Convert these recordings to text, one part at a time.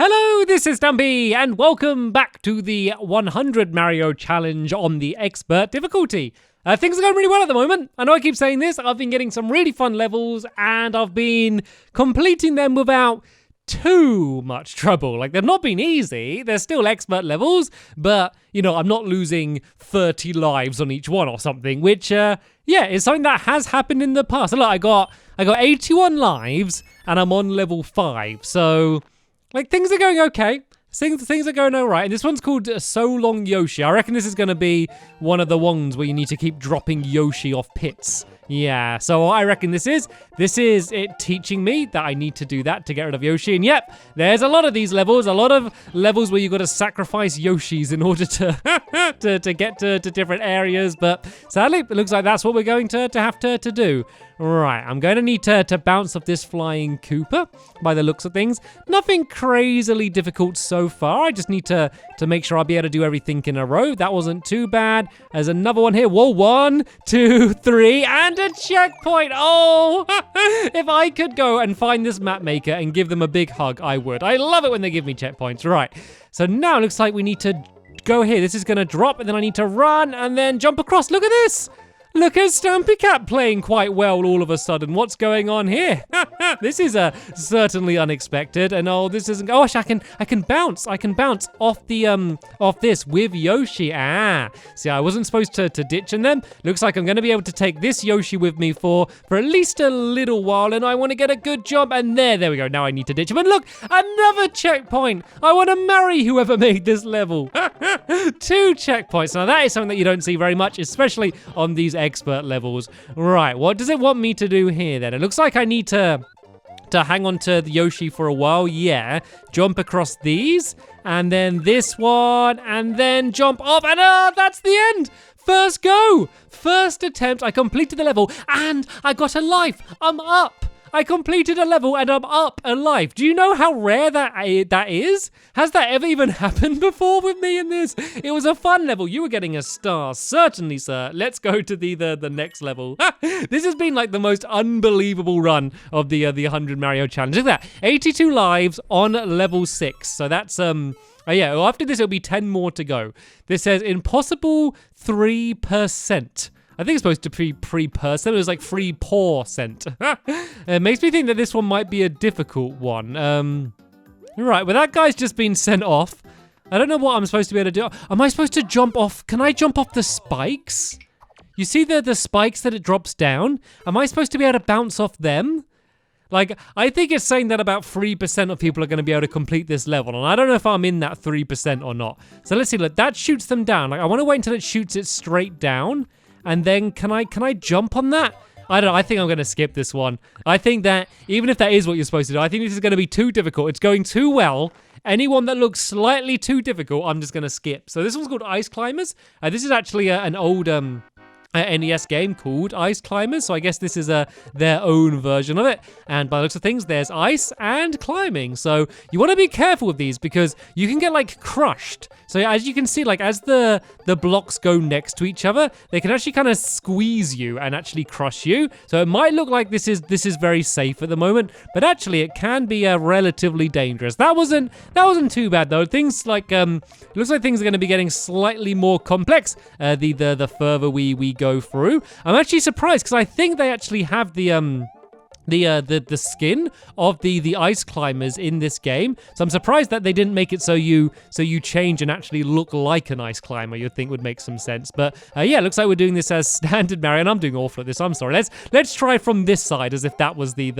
Hello, this is Stampy, and welcome back to the 100 Mario Challenge on the Expert difficulty. Things are going really well at the moment. I know I keep saying this. I've been getting some really fun levels, and I've been completing them without too much trouble. Like, they've not been easy. They're still expert levels, but, you know, I'm not losing 30 lives on each one or something, which, yeah, is something that has happened in the past. So look, I got 81 lives, and I'm on level 5, so... like, things are going okay. Things are going all right. And this one's called So Long Yoshi. I reckon this is going to be one of the ones where you need to keep dropping Yoshi off pits. Yeah, so I reckon this is it teaching me that I need to do that to get rid of Yoshi. And yep, there's a lot of these levels, a lot of levels where you've got to sacrifice Yoshis in order to to get to different areas. But sadly, it looks like that's what we're going to have to do. Right, I'm going to need to bounce off this flying Koopa by the looks of things. Nothing crazily difficult so far. I just need to make sure I'll be able to do everything in a row. That wasn't too bad. There's another one here. Whoa, 1, 2, 3, and a checkpoint. Oh, if I could go and find this map maker and give them a big hug, I would. I love it when they give me checkpoints. Right, so now it looks like we need to go here. This is going to drop, and then I need to run and then jump across. Look at this. Look at Stampy Cat playing quite well all of a sudden. What's going on here? This is certainly unexpected. And oh, this isn't. Gosh, I can bounce. I can bounce off the off this with Yoshi. See, I wasn't supposed to ditch in them. Looks like I'm going to be able to take this Yoshi with me for at least a little while. And I want to get a good jump. And there we go. Now I need to ditch him. And look, another checkpoint. I want to marry whoever made this level. 2 checkpoints. Now that is something that you don't see very much, especially on these expert levels. Right, what does it want me to do here then? It looks like I need to hang on to the Yoshi for a while. Yeah, jump across these, and then this one, and then jump off, and that's the end. First go, first attempt, I completed the level, and I got a life. I'm up. I completed a level and I'm up alive. Do you know how rare that is? Has that ever even happened before with me in this? It was a fun level. You were getting a star. Certainly, sir. Let's go to the next level. This has been like the most unbelievable run of the 100 Mario Challenge. Look at that. 82 lives on level 6. So that's oh yeah, well, after this it'll be 10 more to go. This says impossible 3%. I think it's supposed to be 3%. It was like 3%. It makes me think that this one might be a difficult one. Right, well that guy's just been sent off. I don't know what I'm supposed to be able to do. Am I supposed to jump off? Can I jump off the spikes? You see the spikes that it drops down? Am I supposed to be able to bounce off them? Like, I think it's saying that about 3% of people are going to be able to complete this level, and I don't know if I'm in that 3% or not. So let's see, look, that shoots them down. Like, I want to wait until it shoots it straight down. And then can I jump on that? I don't know. I think I'm going to skip this one. I think that even if that is what you're supposed to do, I think this is going to be too difficult. It's going too well. Anyone that looks slightly too difficult, I'm just going to skip. So this one's called Ice Climbers. This is actually an old NES game called Ice Climbers, so I guess this is their own version of it. And by the looks of things, there's ice and climbing, so you want to be careful with these because you can get like crushed. So as you can see, like as the blocks go next to each other, they can actually kind of squeeze you and actually crush you. So it might look like this is very safe at the moment, but actually it can be relatively dangerous. That wasn't too bad though. Things like it looks like things are going to be getting slightly more complex the further we go through. I'm actually surprised because I think they actually have the skin of the ice climbers in this game. So I'm surprised that they didn't make it so you change and actually look like an ice climber. You'd think would make some sense. But yeah, it looks like we're doing this as standard Mario, and I'm doing awful at this. I'm sorry. Let's try from this side as if that was the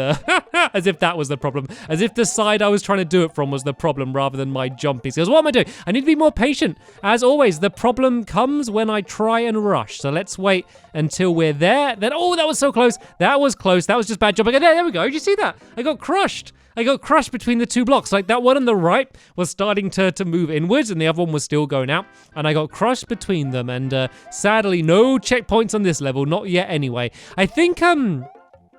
as if that was the problem. As if the side I was trying to do it from was the problem rather than my jumping skills. What am I doing? I need to be more patient. As always, the problem comes when I try and rush. So let's wait until we're there. Then, oh, that was so close. That was close. That was just bad jumping. There we go. Did you see that? I got crushed. I got crushed between the 2 blocks. Like that one on the right was starting to move inwards and the other one was still going out. And I got crushed between them. And sadly, no checkpoints on this level. Not yet anyway. I think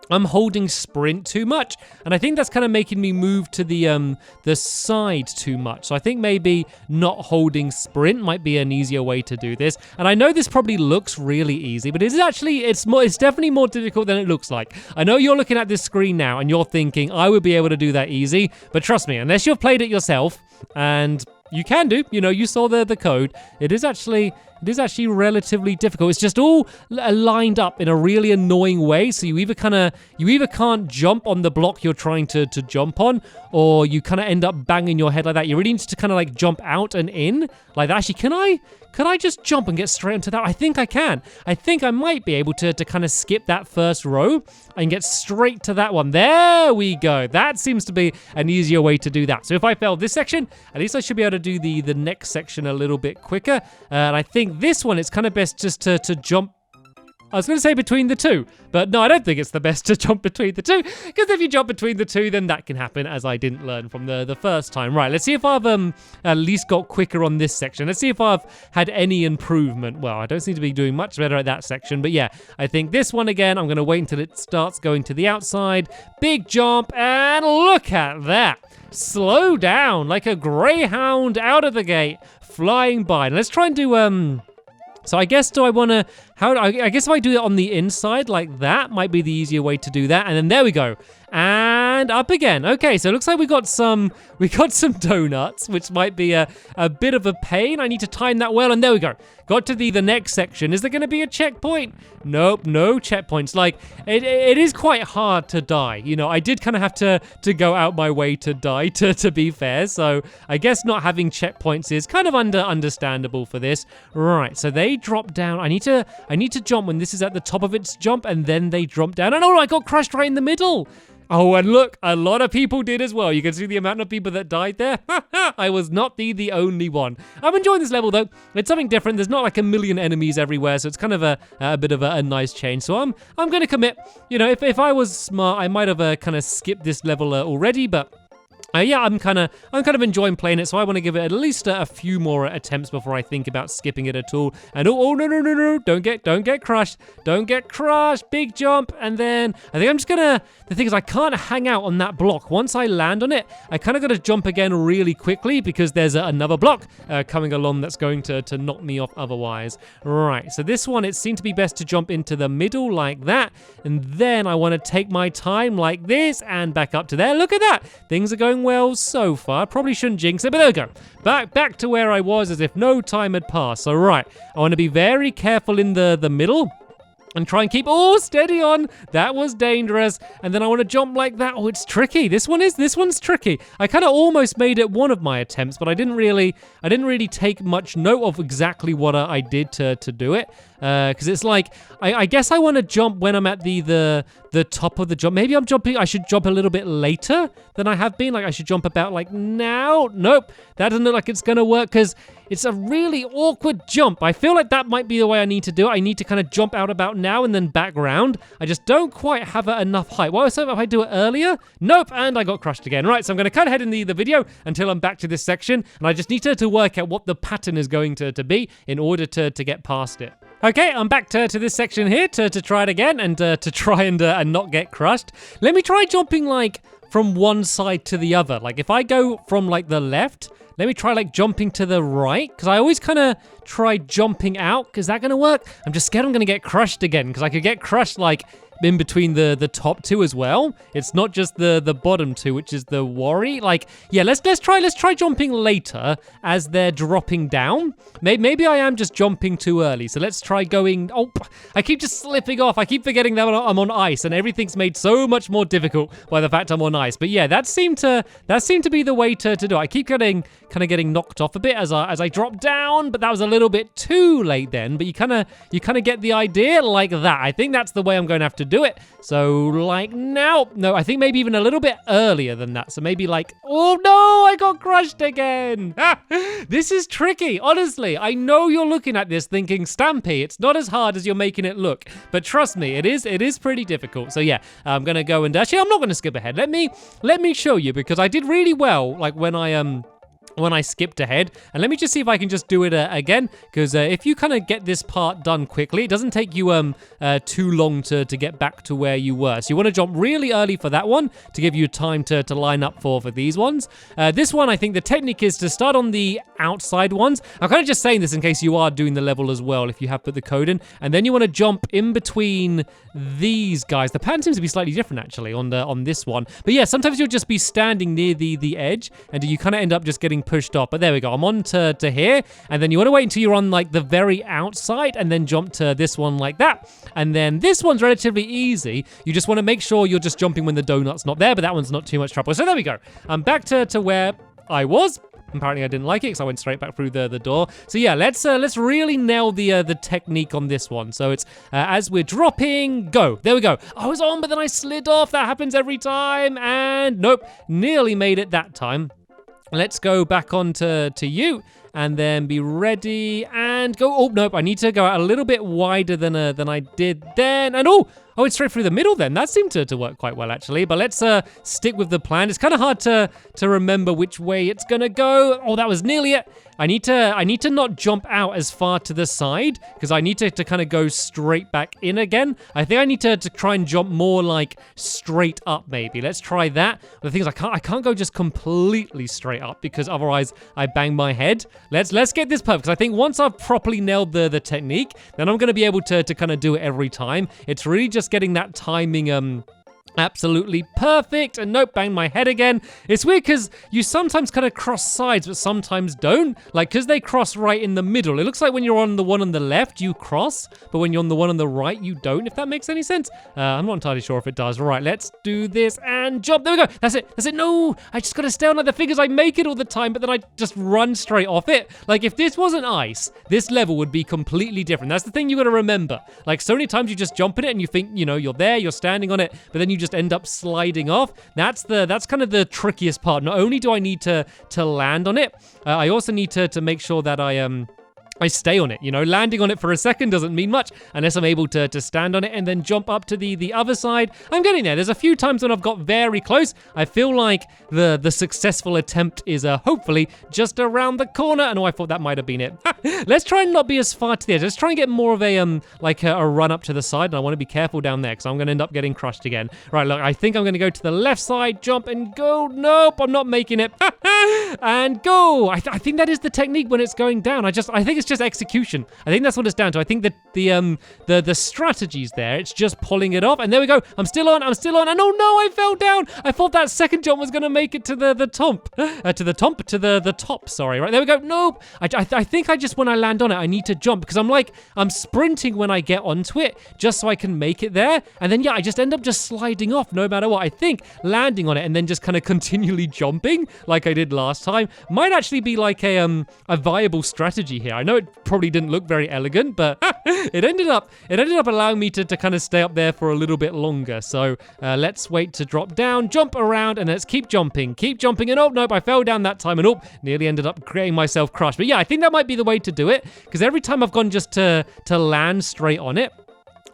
I'm holding sprint too much, and I think that's kind of making me move to the side too much. So I think maybe not holding sprint might be an easier way to do this. And I know this probably looks really easy, but it's definitely more difficult than it looks like. I know you're looking at this screen now and you're thinking I would be able to do that easy, but trust me, unless you've played it yourself, and you can do, you saw the code, it is actually relatively difficult. It's just all lined up in a really annoying way. So you either can't jump on the block you're trying to jump on, or you kind of end up banging your head like that. You really need to kind of like jump out and in like that. Actually, could I just jump and get straight into that? I think I can. I think I might be able to kind of skip that first row and get straight to that one. There we go. That seems to be an easier way to do that. So if I fail this section, at least I should be able to do the next section a little bit quicker. And I think this one, it's kind of best just to jump. I was going to say between the two, but no, I don't think it's the best to jump between the two, because if you jump between the two, then that can happen, as I didn't learn from the first time. Right, let's see if I've at least got quicker on this section. Let's see if I've had any improvement. Well, I don't seem to be doing much better at that section, but yeah, I think this one again, I'm going to wait until it starts going to the outside. Big jump, and look at that. Slow down like a greyhound out of the gate, flying by. And let's try and do so I guess I guess if I do it on the inside like that, might be the easier way to do that. And then there we go. And up again. Okay, so it looks like we got some donuts, which might be a bit of a pain. I need to time that well, and there we go. Got to the next section. Is there going to be a checkpoint? Nope, no checkpoints. Like, it is quite hard to die. I did kind of have to go out my way to die, to be fair. So I guess not having checkpoints is kind of understandable for this. Right, so they drop down. I need to jump when this is at the top of its jump, and then they drop down. And I got crushed right in the middle. Oh, and look, a lot of people did as well. You can see the amount of people that died there. I was not the only one. I'm enjoying this level, though. It's something different. There's not like a million enemies everywhere, so it's kind of a bit of a nice change. So I'm going to commit. If I was smart, I might have kind of skipped this level already, but yeah, I'm kind of enjoying playing it, so I want to give it at least a few more attempts before I think about skipping it at all. And no, don't get crushed, big jump, and then I think I'm just gonna. The thing is, I can't hang out on that block. Once I land on it, I kind of got to jump again really quickly because there's another block coming along that's going to knock me off otherwise. Right, so this one, it seemed to be best to jump into the middle like that, and then I want to take my time like this and back up to there. Look at that, things are going well so far. Probably shouldn't jinx it, but there we go. Back to where I was as if no time had passed. So right, I want to be very careful in the middle and try and keep steady on. That was dangerous. And then I want to jump like that. Oh, it's tricky. This one's tricky. I kind of almost made it one of my attempts, but I didn't really take much note of exactly what I did to do it. Because it's like, I guess I want to jump when I'm at the top of the jump. Maybe I should jump a little bit later than I have been. Like I should jump about like now. Nope, that doesn't look like it's gonna work because it's a really awkward jump. I feel like that might be the way I need to do it. I need to kind of jump out about now and then back round. I just don't quite have enough height. What was it if I do it earlier? Nope, and I got crushed again. Right, so I'm gonna cut ahead in the video until I'm back to this section, and I just need to work out what the pattern is going to be in order to get past it. Okay, I'm back to this section here to try it again and to try and not get crushed. Let me try jumping like from one side to the other. Like if I go from like the left, let me try like jumping to the right, because I always kind of try jumping out. Is that going to work? I'm just scared I'm going to get crushed again, because I could get crushed like in between the top two as well. It's not just the bottom two, which is the worry. Like, yeah, let's try jumping later as they're dropping down. Maybe I am just jumping too early. So let's try going. Oh, I keep just slipping off. I keep forgetting that I'm on ice, and everything's made so much more difficult by the fact I'm on ice. But yeah, that seemed to be the way to do it. I keep getting knocked off a bit as I drop down, but that was a little bit too late then. But you kind of get the idea like that. I think that's the way I'm going to have to do it. So like now, no, I think maybe even a little bit earlier than that. So maybe like, oh no, I got crushed again. This is tricky. Honestly, I know you're looking at this thinking, Stampy, it's not as hard as you're making it look. But trust me, it is pretty difficult. So yeah, I'm gonna go and actually, I'm not gonna skip ahead. Let me show you, because I did really well. Like when I when I skipped ahead. And let me just see if I can just do it again, because if you kind of get this part done quickly, it doesn't take you too long to get back to where you were. So you want to jump really early for that one to give you time to line up for these ones. This one, I think the technique is to start on the outside ones. I'm kind of just saying this in case you are doing the level as well, if you have put the code in. And then you want to jump in between these guys. The pattern seems to be slightly different actually on this one. But yeah, sometimes you'll just be standing near the edge and you kind of end up just getting pushed off. But there we go. I'm on to here. And then you want to wait until you're on like the very outside and then jump to this one like that. And then this one's relatively easy. You just want to make sure you're just jumping when the donut's not there, but that one's not too much trouble. So there we go. I'm back to where I was. Apparently I didn't like it because I went straight back through the door. So yeah, let's really nail the technique on this one. So it's as we're dropping, go. There we go. I was on, but then I slid off. That happens every time. And nope, nearly made it that time. Let's go back on to you and then be ready and go. Oh, nope, I need to go out a little bit wider than I did then. And I went straight through the middle then. That seemed to work quite well, actually. But let's stick with the plan. It's kind of hard to remember which way it's going to go. Oh, that was nearly it. I need to not jump out as far to the side because I need to kind of go straight back in again. I think I need to try and jump more like straight up maybe. Let's try that. The thing is I can't go just completely straight up because otherwise I bang my head. Let's get this perfect because I think once I've properly nailed the technique, then I'm going to be able to kind of do it every time. It's really just getting that timing absolutely perfect. And nope, bang my head again. It's weird because you sometimes kind of cross sides, but sometimes don't. Like, because they cross right in the middle. It looks like when you're on the one on the left, you cross, but when you're on the one on the right, you don't, if that makes any sense. I'm not entirely sure if it does. Right, let's do this and jump. There we go. That's it. That's it. No, I just got to stay on like the figures. I make it all the time, but then I just run straight off it. Like, if this wasn't ice, this level would be completely different. That's the thing you got to remember. Like, so many times you just jump in it and you think, you know, you're there, you're standing on it, but then you just end up sliding off. That's kind of the trickiest part. Not only do I need to land on it, I also need to make sure that I stay on it. You know, landing on it for a second doesn't mean much unless I'm able to stand on it and then jump up to the other side. I'm getting there. There's a few times when I've got very close. I feel like the successful attempt is hopefully just around the corner. And I thought that might have been it. Let's try and not be as far to the edge. Let's try and get more of a run up to the side. And I want to be careful down there because I'm going to end up getting crushed again. Right, look, I think I'm going to go to the left side, jump and go. Nope, I'm not making it. And go. I think that is the technique when it's going down. I think it's just execution. I think that's what it's down to. I think that the strategy's there. It's just pulling it off. And there we go. I'm still on. And oh no, I fell down. I thought that second jump was going to make it to the top. Sorry. Right, there we go. Nope. I think I just, when I land on it, I need to jump because I'm sprinting when I get onto it just so I can make it there. And then, yeah, I just end up just sliding off no matter what. I think landing on it and then just kind of continually jumping like I did last time might actually be like a viable strategy here. I know it probably didn't look very elegant, but it ended up allowing me to kind of stay up there for a little bit longer. So let's wait to drop down, jump around, and let's keep jumping. And oh, nope, I fell down that time, and oh, nearly ended up getting myself crushed. But yeah, I think that might be the way to do it, because every time I've gone just to land straight on it,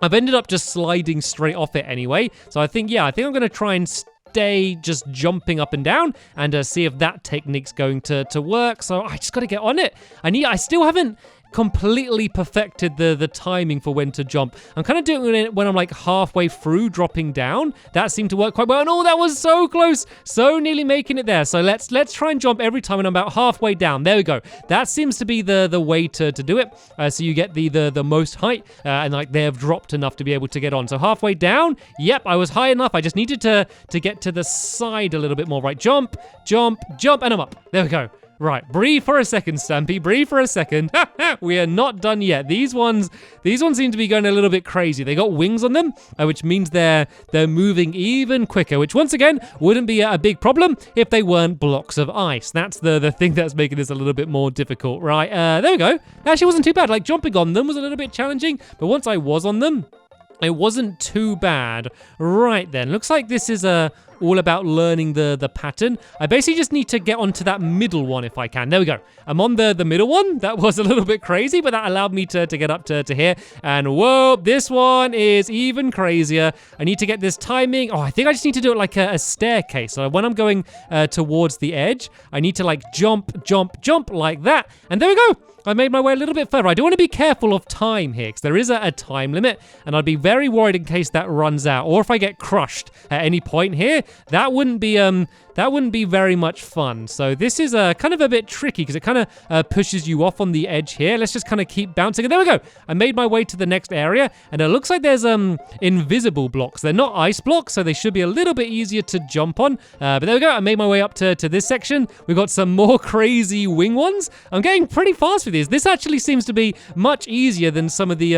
I've ended up just sliding straight off it anyway. So I think I'm going to try and stay just jumping up and down and see if that technique's going to work. So I just got to get on it. I still haven't completely perfected the timing for when to jump. I'm kind of doing it when I'm like halfway through dropping down. That seemed to work quite well. And oh, that was so close. So nearly making it there. So let's try and jump every time when I'm about halfway down. There we go. That seems to be the way to do it. So you get the most height and like they have dropped enough to be able to get on. So halfway down. Yep, I was high enough. I just needed to get to the side a little bit more. Right, jump, and I'm up. There we go. Right, breathe for a second, Stampy. Breathe for a second. We are not done yet. These ones seem to be going a little bit crazy. They got wings on them, which means they're moving even quicker, which once again wouldn't be a big problem if they weren't blocks of ice. That's the thing that's making this a little bit more difficult. Right, there we go. Actually, wasn't too bad. Like, jumping on them was a little bit challenging, but once I was on them, it wasn't too bad. Right then, looks like this is all about learning the pattern. I basically just need to get onto that middle one if I can. There we go. I'm on the middle one. That was a little bit crazy, but that allowed me to get up to here. And whoa, this one is even crazier. I need to get this timing. Oh, I think I just need to do it like a staircase. So when I'm going towards the edge, I need to like jump, jump, jump like that. And there we go. I made my way a little bit further. I do want to be careful of time here because there is a time limit, and I'd be very worried in case that runs out, or if I get crushed at any point here. That wouldn't be very much fun. So this is kind of a bit tricky because it kind of pushes you off on the edge here. Let's just kind of keep bouncing. And there we go. I made my way to the next area, and it looks like there's invisible blocks. They're not ice blocks, so they should be a little bit easier to jump on. But there we go. I made my way up to this section. We've got some more crazy wing ones. I'm getting pretty fast with these. This actually seems to be much easier than some of the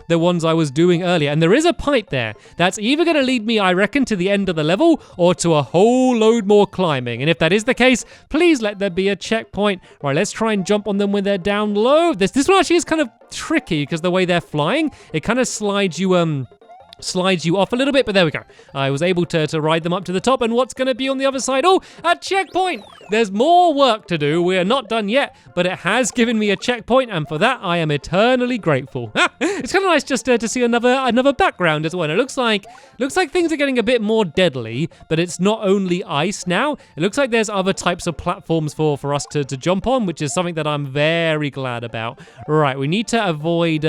ones I was doing earlier. And there is a pipe there that's either going to lead me, I reckon, to the end of the level or to a whole load more climbing. And if that is the case, please let there be a checkpoint. Right, let's try and jump on them when they're down low. This one actually is kind of tricky because the way they're flying, it kind of slides you off a little bit, but there we go. I was able to ride them up to the top, and what's going to be on the other side? Oh, a checkpoint! There's more work to do. We are not done yet, but it has given me a checkpoint, and for that, I am eternally grateful. It's kind of nice just to see another background as well. And it looks like things are getting a bit more deadly, but it's not only ice now. It looks like there's other types of platforms for us to jump on, which is something that I'm very glad about. Right, we need to avoid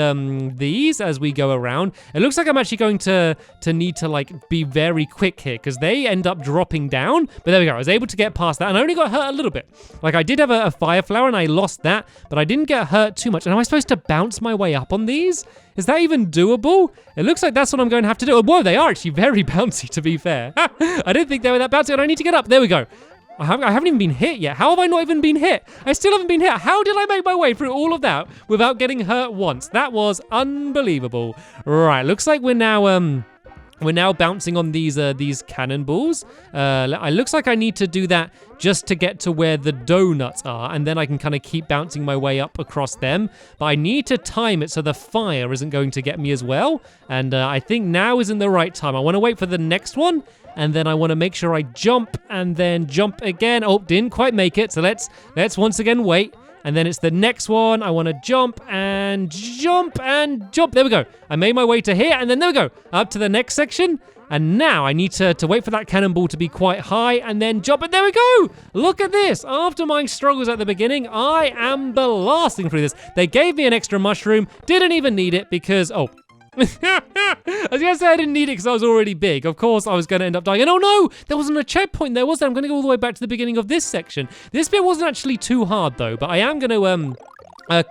these as we go around. It looks like I'm actually going to need to like be very quick here because they end up dropping down. But there we go. I was able to get past that, and I only got hurt a little bit. Like I did have a fire flower, and I lost that, but I didn't get hurt too much. And am I supposed to bounce my way up on these? Is that even doable? It looks like that's what I'm going to have to do. Whoa, they are actually very bouncy, to be fair. I didn't think they were that bouncy, and I need to get up. There we go. I haven't even been hit yet. How have I not even been hit? I still haven't been hit. How did I make my way through all of that without getting hurt once? That was unbelievable. Right, looks like we're now bouncing on these cannonballs. It looks like I need to do that just to get to where the donuts are, and then I can kind of keep bouncing my way up across them. But I need to time it so the fire isn't going to get me as well. And I think now isn't the right time. I want to wait for the next one, and then I want to make sure I jump and then jump again. Oh, didn't quite make it. So let's once again wait. And then it's the next one. I want to jump and jump and jump. There we go. I made my way to here, and then there we go. Up to the next section. And now I need to wait for that cannonball to be quite high and then jump. And there we go. Look at this. After my struggles at the beginning, I am blasting through this. They gave me an extra mushroom. Didn't even need it because, oh. I was going to say I didn't need it because I was already big. Of course, I was going to end up dying. And oh no, there wasn't a checkpoint there, was there? I'm going to go all the way back to the beginning of this section. This bit wasn't actually too hard though, but I am going to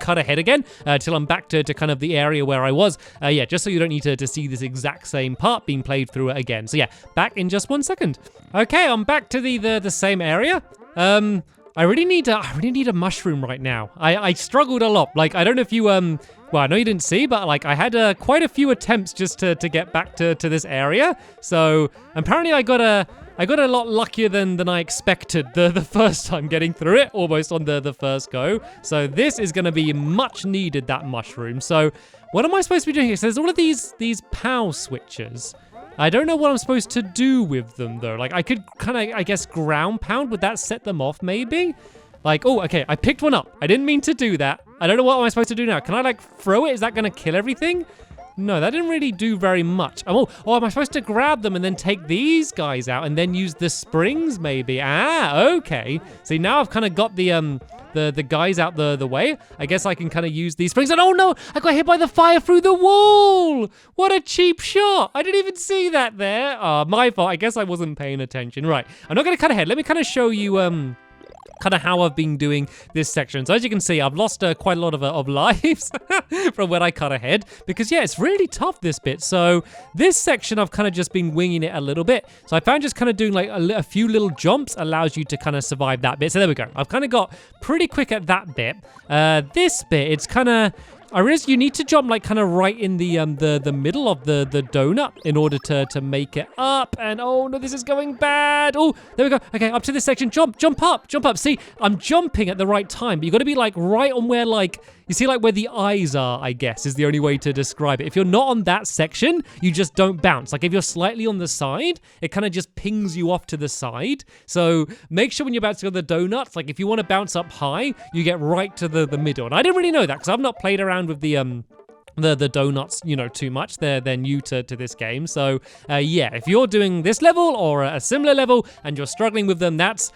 cut ahead again till I'm back to kind of the area where I was. Yeah, just so you don't need to see this exact same part being played through it again. So yeah, back in just 1 second. Okay, I'm back to the same area. I really need a mushroom right now. I struggled a lot. Like, I don't know if you, well, I know you didn't see, but like I had quite a few attempts just to get back to this area. So apparently I got a lot luckier than I expected the first time getting through it, almost on the first go. So this is gonna be much needed, that mushroom. So what am I supposed to be doing here? So there's all of these POW switches. I don't know what I'm supposed to do with them though. Like I could kind of, I guess, ground pound. Would that set them off maybe? Like, oh, okay, I picked one up. I didn't mean to do that. I don't know what am I supposed to do now. Can I like throw it? Is that gonna kill everything? No, that didn't really do very much. Oh, am I supposed to grab them and then take these guys out and then use the springs maybe? Ah, okay. See, now I've kind of got the guys out the way. I guess I can kind of use these springs. And oh no, I got hit by the fire through the wall. What a cheap shot. I didn't even see that there. Oh, my fault. I guess I wasn't paying attention. Right, I'm not gonna cut ahead. Let me kind of show you kind of how I've been doing this section. So as you can see, I've lost quite a lot of lives from when I cut ahead, because yeah, it's really tough, this bit. So this section, I've kind of just been winging it a little bit. So I found just kind of doing like a few little jumps allows you to kind of survive that bit. So there we go. I've kind of got pretty quick at that bit. This bit, it's kind of, I realize you need to jump like kind of right in the middle of the donut in order to make it up. And oh no, this is going bad. Oh, there we go. Okay, up to this section. Jump up. See, I'm jumping at the right time, but you got to be like right on where like, you see like where the eyes are, I guess, is the only way to describe it. If you're not on that section, you just don't bounce. Like if you're slightly on the side, it kind of just pings you off to the side. So make sure when you're about to go to the donuts, like if you want to bounce up high, you get right to the middle. And I didn't really know that because I've not played around with the donuts, you know, too much. They're new to this game. So yeah, if you're doing this level or a similar level and you're struggling with them, that's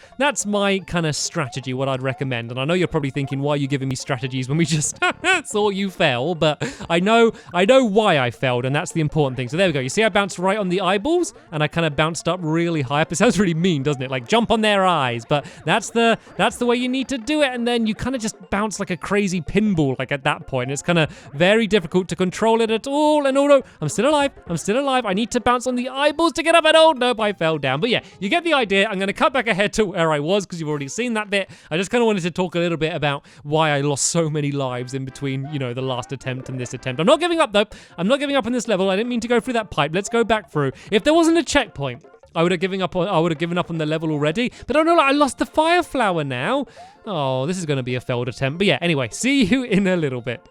my kind of strategy, what I'd recommend. And I know you're probably thinking, why are you giving me strategies when we just saw you fail? But I know why I failed, and that's the important thing. So there we go. You see I bounced right on the eyeballs and I kind of bounced up really high up. It sounds really mean, doesn't it? Like jump on their eyes, but that's the way you need to do it. And then you kind of just bounce like a crazy pinball like at that point. It's kind of very difficult to control it at all. And oh no, I'm still alive. I need to bounce on the eyeballs to get up, and oh nope, I fell down. But yeah, you get the idea. I'm going to cut back ahead to where I was because you've already seen that bit. I just kind of wanted to talk a little bit about why I lost so many lives in between, you know, the last attempt and this attempt. I'm not giving up though. I'm not giving up on this level. I didn't mean to go through that pipe. Let's go back through. If there wasn't a checkpoint, I would have given up on the level already. But oh no, I lost the fire flower now. Oh, this is going to be a failed attempt. But yeah, anyway, see you in a little bit.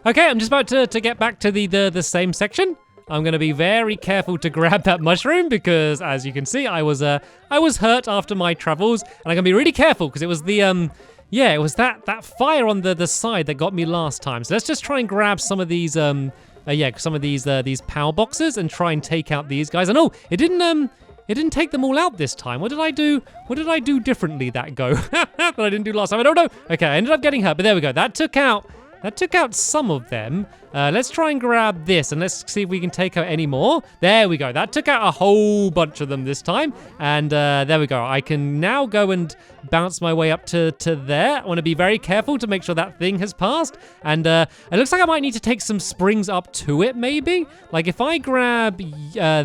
Okay, I'm just about to get back to the same section. I'm going to be very careful to grab that mushroom because, as you can see, I was hurt after my travels, and I'm going to be really careful because it was it was that fire on the side that got me last time. So let's just try and grab some of these these power boxes and try and take out these guys. And oh, it didn't take them all out this time. What did I do? What did I do differently that go that I didn't do last time? I don't know. Okay, I ended up getting hurt, but there we go. That took out some of them. Let's try and grab this and let's see if we can take out any more. There we go. That took out a whole bunch of them this time. And there we go. I can now go and bounce my way up to there. I want to be very careful to make sure that thing has passed. And it looks like I might need to take some springs up to it, maybe. Like if I grab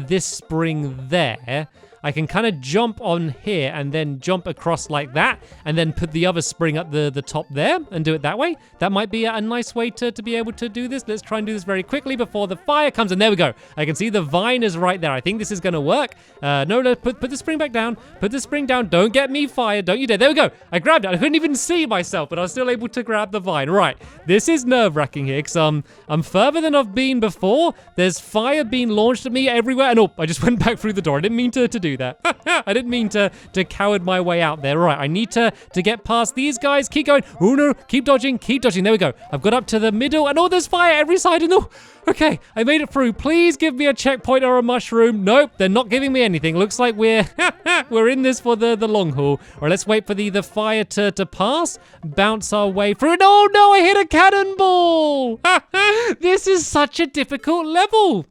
this spring there, I can kind of jump on here and then jump across like that and then put the other spring at the top there and do it that way. That might be a nice way to be able to do this. Let's try and do this very quickly before the fire comes. And there we go. I can see the vine is right there. I think this is going to work. No, put the spring back down. Put the spring down. Don't get me fired. Don't you dare. There we go. I grabbed it. I couldn't even see myself, but I was still able to grab the vine. Right. This is nerve-wracking here because I'm further than I've been before. There's fire being launched at me everywhere. And oh, I just went back through the door. I didn't mean to do that. I didn't mean to coward my way out there. Right, I need to get past these guys. Keep going. Oh no, keep dodging. There we go. I've got up to the middle and oh, there's fire every side. And oh, okay, I made it through. Please give me a checkpoint or a mushroom. Nope, they're not giving me anything. Looks like we're in this for the long haul. Or let's wait for the fire to pass. Bounce our way through. Oh no, I hit a cannonball. This is such a difficult level.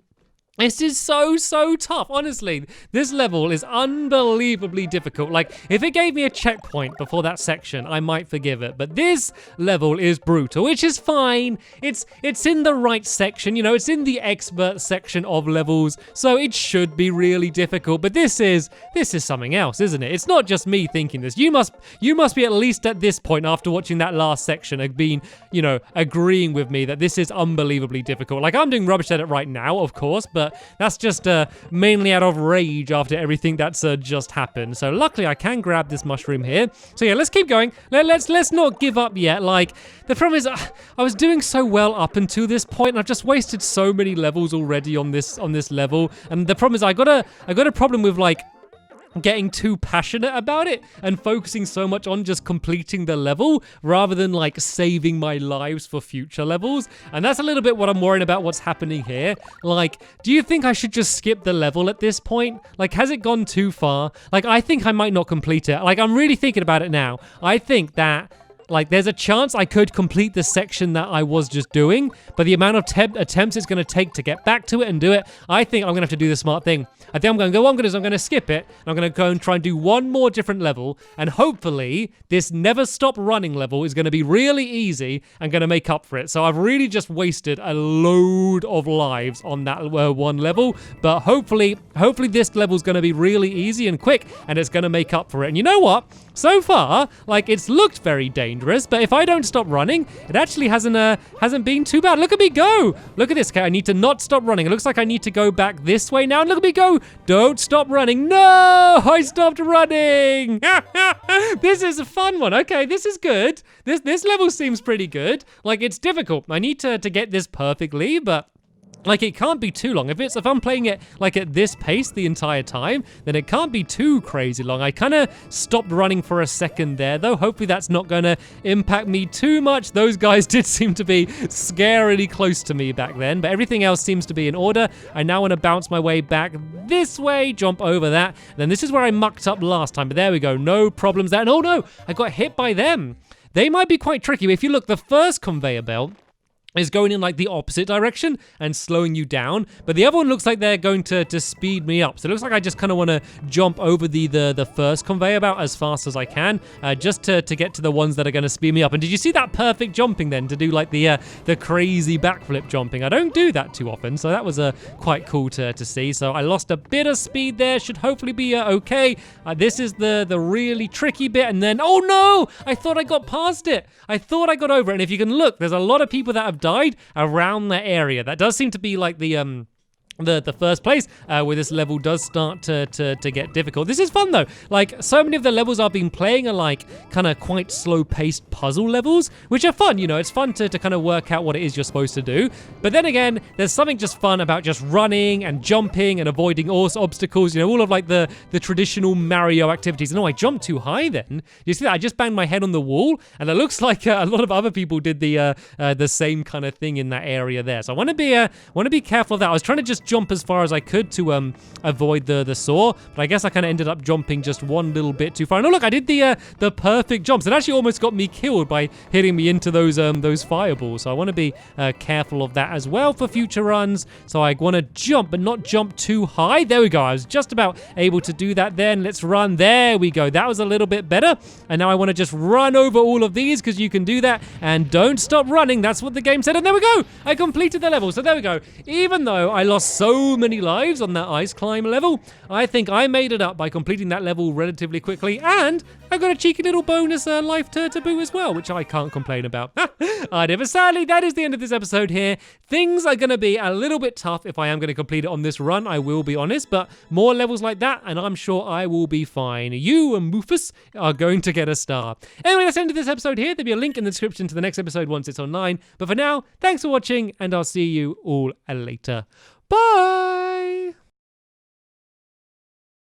This is so tough. Honestly, this level is unbelievably difficult. Like, if it gave me a checkpoint before that section, I might forgive it. But this level is brutal, which is fine. It's in the right section, you know, it's in the expert section of levels, so it should be really difficult. But this is something else, isn't it? It's not just me thinking this. You must be at least at this point after watching that last section have been, you know, agreeing with me that this is unbelievably difficult. Like, I'm doing rubbish at it right now, of course, but that's just mainly out of rage after everything that's just happened. So luckily I can grab this mushroom here. So yeah, let's keep going. Let's not give up yet. Like, the problem is I was doing so well up until this point, and I've just wasted so many levels already on this level. And the problem is I got a problem with like getting too passionate about it and focusing so much on just completing the level rather than like saving my lives for future levels. And that's a little bit what I'm worrying about what's happening here. Like, do you think I should just skip the level at this point? Like, has it gone too far? Like, I think I might not complete it. Like, I'm really thinking about it now. I think that like, there's a chance I could complete the section that I was just doing, but the amount of attempts it's going to take to get back to it and do it, I think I'm going to have to do the smart thing. I think I'm going to go, what I'm going to do is I'm going to skip it, and I'm going to go and try and do one more different level, and hopefully this never stop running level is going to be really easy and going to make up for it. So I've really just wasted a load of lives on that one level, but hopefully this level is going to be really easy and quick, and it's going to make up for it. And you know what? so far, like, it's looked very dangerous, but if I don't stop running, it actually hasn't been too bad. Look at me go. Look at this. Okay, I need to not stop running. It looks like I need to go back this way now. And look at me go. Don't stop running. No, I stopped running. This is a fun one. Okay, this is good. This level seems pretty good. Like, it's difficult. I need to get this perfectly, but like, it can't be too long. If I'm playing it like at this pace the entire time, then it can't be too crazy long. I kind of stopped running for a second there, though. Hopefully that's not going to impact me too much. Those guys did seem to be scarily close to me back then, but everything else seems to be in order. I now want to bounce my way back this way, jump over that. Then this is where I mucked up last time, but there we go. No problems there. And oh no, I got hit by them. They might be quite tricky. If you look, the first conveyor belt is going in like the opposite direction and slowing you down, but the other one looks like they're going to speed me up. So it looks like I just kind of want to jump over the first conveyor belt as fast as I can, just to get to the ones that are going to speed me up. And did you see that perfect jumping then, to do like the crazy backflip jumping? I don't do that too often, so that was quite cool to see. So I lost a bit of speed there, should hopefully be okay. This is the really tricky bit, and then, oh no, I thought I got past it. I thought I got over it, and if you can look, there's a lot of people that have died around that area. That does seem to be like the first place where this level does start to get difficult. This is fun though. Like, so many of the levels I've been playing are like kind of quite slow-paced puzzle levels, which are fun. You know, it's fun to kind of work out what it is you're supposed to do. But then again, there's something just fun about just running and jumping and avoiding all obstacles. You know, all of like the traditional Mario activities. No, I jumped too high then. You see that? I just banged my head on the wall, and it looks like a lot of other people did the same kind of thing in that area there. So I want to be careful of that. I was trying to just jump as far as I could to avoid the saw, but I guess I kind of ended up jumping just one little bit too far. And oh look, I did the perfect jumps. It actually almost got me killed by hitting me into those fireballs. So I want to be careful of that as well for future runs. So I want to jump, but not jump too high. There we go. I was just about able to do that then. Let's run. There we go. That was a little bit better. And now I want to just run over all of these, because you can do that. And don't stop running. That's what the game said. And there we go. I completed the level. So there we go. Even though I lost so many lives on that ice climb level, I think I made it up by completing that level relatively quickly, and I got a cheeky little bonus life to boot as well, which I can't complain about. Alright, but sadly, that is the end of this episode here. Things are going to be a little bit tough if I am going to complete it on this run, I will be honest, but more levels like that, and I'm sure I will be fine. You and Mufus are going to get a star. Anyway, that's the end of this episode here. There'll be a link in the description to the next episode once it's online, but for now, thanks for watching, and I'll see you all later. Bye!